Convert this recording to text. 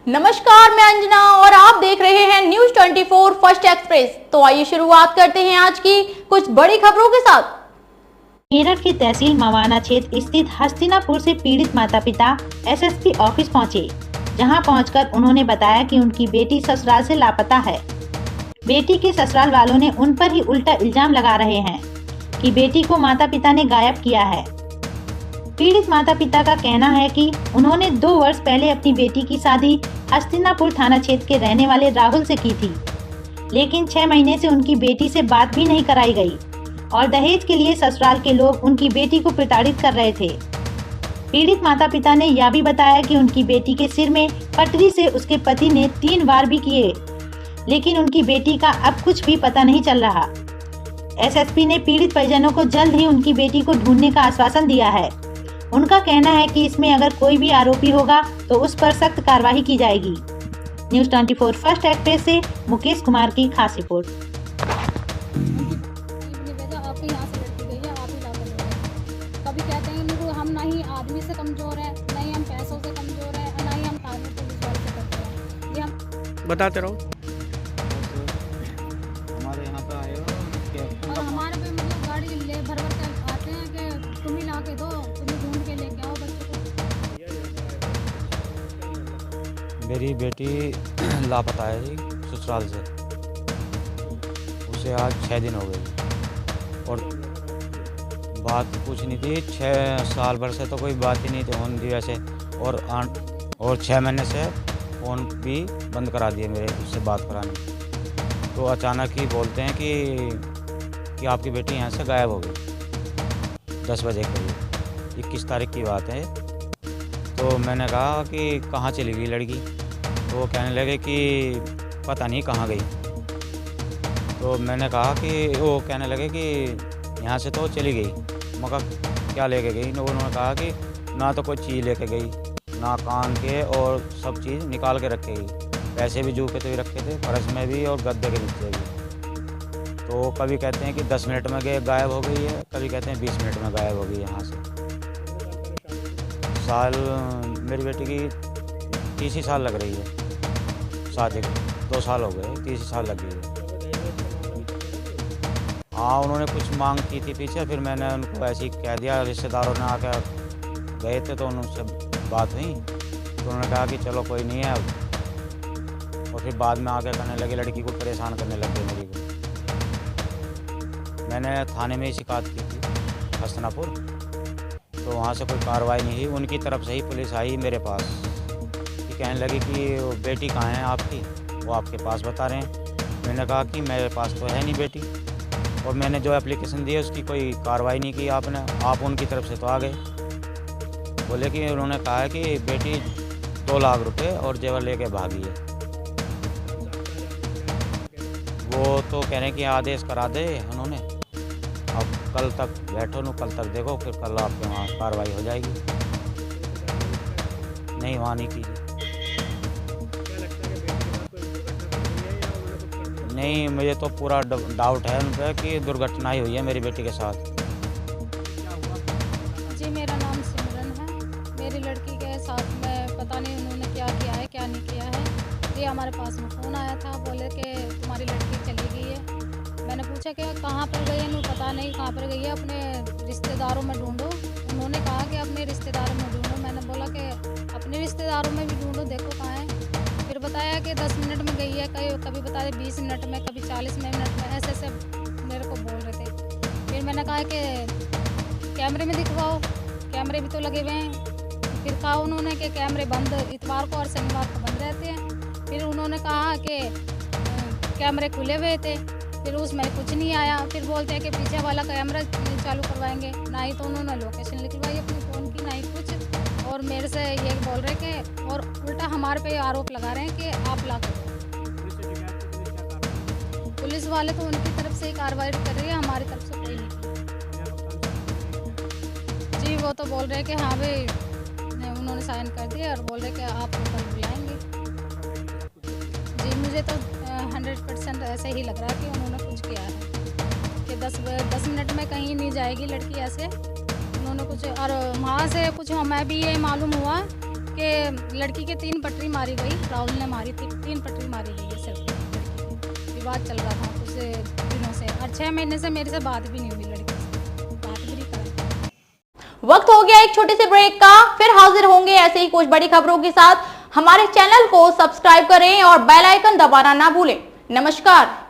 नमस्कार, मैं अंजना और आप देख रहे हैं न्यूज 24 फर्स्ट एक्सप्रेस। तो आइए शुरुआत करते हैं आज की कुछ बड़ी खबरों के साथ। मेरठ के तहसील मवाना क्षेत्र स्थित हस्तिनापुर से पीड़ित माता पिता एसएसपी ऑफिस पहुंचे, जहां पहुंचकर उन्होंने बताया कि उनकी बेटी ससुराल से लापता है। बेटी के ससुराल वालों ने उन पर ही उल्टा इल्जाम लगा रहे हैं कि बेटी को माता पिता ने गायब किया है। पीड़ित माता पिता का कहना है कि उन्होंने 2 वर्ष पहले अपनी बेटी की शादी हस्तिनापुर थाना क्षेत्र के रहने वाले राहुल से की थी, लेकिन 6 महीने से उनकी बेटी से बात भी नहीं कराई गई और दहेज के लिए ससुराल के लोग उनकी बेटी को प्रताड़ित कर रहे थे। पीड़ित माता पिता ने यह भी बताया कि उनकी बेटी के सिर में पटरी से उसके पति ने 3 बार भी किए, लेकिन उनकी बेटी का अब कुछ भी पता नहीं चल रहा। एसएसपी ने पीड़ित परिजनों को जल्द ही उनकी बेटी को ढूंढने का आश्वासन दिया है। उनका कहना है कि इसमें अगर कोई भी आरोपी होगा तो उस पर सख्त कार्रवाई की जाएगी। न्यूज 24 फर्स्ट एक्सप्रेस से मुकेश कुमार की खास रिपोर्ट। कभी कहते हैं इनको हम नहीं आदमी से कमजोर है, नहीं हम पैसों से कमजोर है, नहीं हम कानून पुलिस वाले से करते हैं। ये हम बताते रहो। हमारे यहाँ पे आए हो और हमारे पे मतलब गाड़ी ले भर भर के आते हैं कि तुम ही ला के दो, तुम ही ढूंढ के लेके आओ बच्चे को। मेरी बेटी लापता है जी ससुराल से। उसे आज 6 दिन हो गए और बात कुछ नहीं थी। 6 साल भर से तो कोई बात ही नहीं थी होने दी वैसे, और 6 महीने से फ़ोन भी बंद करा दिए मेरे उससे बात कराने। तो अचानक ही बोलते हैं कि आपकी बेटी यहाँ से गायब हो गई 10 बजे करीब। 21 तारीख की बात है। तो मैंने कहा कि कहाँ चली गई लड़की, तो वो कहने लगे कि पता नहीं कहाँ गई। तो मैंने कहा कि वो कहने लगे कि यहाँ से तो चली गई। मगर क्या लेके गई? उन्होंने कहा कि ना तो कोई चीज़ लेके गई, ना कान के, और सब चीज़ निकाल के रखे गई। पैसे भी जू के तो ही रखे थे, पर्स में भी और गद्दे के नीचे भी। तो कभी कहते हैं कि 10 मिनट में गायब हो गई है, कभी कहते हैं 20 मिनट में गायब हो गई यहाँ से। साल मेरी बेटी की 30 साल लग रही है शादी को। 2 साल हो गए, 30 साल लग गई है। हाँ, उन्होंने कुछ मांग की थी पीछे, फिर मैंने उनको ऐसे ही कह दिया। रिश्तेदारों ने आकर गए थे तो उनसे बात हुई, तो उन्होंने कहा कि चलो कोई नहीं है। और फिर बाद में आकर करने लगे, लड़की को परेशान करने लगे मेरी को। मैंने थाने में ही शिकायत की थी हस्तिनापुर, तो वहाँ से कोई कार्रवाई नहीं हुई। उनकी तरफ से ही पुलिस आई मेरे पास कि कहने लगी कि बेटी कहाँ है आपकी, वो आपके पास बता रहे हैं। मैंने कहा कि मेरे पास तो है नहीं बेटी, और मैंने जो एप्लीकेशन दी है उसकी कोई कार्रवाई नहीं की आपने। आप उनकी तरफ से तो आ गए। बोले कि उन्होंने कहा है कि बेटी 2 लाख रुपए और जेवर लेके भागी है। वो तो कह रहे हैं कि आदेश करा दे उन्होंने। अब कल तक बैठो न, कल तक देखो, फिर कल आपके वहाँ कार्रवाई हो जाएगी। नहीं, वहाँ नहीं की। नहीं, मुझे तो पूरा डाउट है उन पर कि दुर्घटना ही हुई है मेरी बेटी के साथ। जी, मेरा नाम सिमरन है। मेरी लड़की के साथ में पता नहीं उन्होंने क्या किया है, क्या नहीं किया है। ये हमारे पास में फ़ोन आया था, बोले कि तुम्हारी लड़की चली गई है। मैंने पूछा कि कहाँ पर गई है? नहीं पता नहीं कहाँ पर गई है, अपने रिश्तेदारों में ढूंढो। उन्होंने कहा कि अपने रिश्तेदारों में ढूंढो। मैंने बोला कि अपने रिश्तेदारों में भी ढूंढो, देखो कहाँ है। फिर बताया कि 10 मिनट में गई है, कभी बताया 20 मिनट में, कभी 40 मिनट में, ऐसे ऐसे मेरे को बोल रहे थे। फिर मैंने कहा कि कैमरे में दिखवाओ, कैमरे भी तो लगे हुए हैं। फिर कहा उन्होंने कि कैमरे बंद इतवार को और शनिवार को बंद रहते हैं। फिर उन्होंने कहा कि कैमरे खुले हुए थे, फिर उसमें कुछ नहीं आया। फिर बोलते हैं कि पीछे वाला कैमरा चालू करवाएंगे। ना ही तो उन्होंने लोकेशन लिखवाई अपने फ़ोन की, ना ही कुछ। और मेरे से ये बोल रहे कि, और उल्टा हमारे पे आरोप लगा रहे हैं कि आप ला कर दो। पुलिस वाले तो उनकी तरफ से ही कार्रवाई कर रही है, हमारी तरफ से कोई नहीं। जी, वो तो बोल रहे हैं कि हाँ भाई उन्होंने साइन कर दिया और बोल रहे कि आपको कल बुलाएंगे। जी, मुझे तो 100% ऐसे ही लग रहा है कि उन्होंने कुछ किया है कि 10 मिनट में कहीं नहीं जाएगी लड़की ऐसे। उन्होंने कुछ, और वहाँ से कुछ हमें भी ये मालूम हुआ कि लड़की के 3 पटरी मारी गई, राहुल ने मारी थी, 3 पटरी मारी गई है सिर्फ लड़की की। विवाद चल रहा था कुछ दिनों से और 6 महीने से मेरे से बात भी नहीं हुई लड़की से, बात भी नहीं करी। वक्त हो गया एक छोटे से ब्रेक का, फिर हाजिर होंगे ऐसे ही कुछ बड़ी खबरों के साथ। हमारे चैनल को सब्सक्राइब करें और बेल आइकन दबाना ना भूलें। नमस्कार।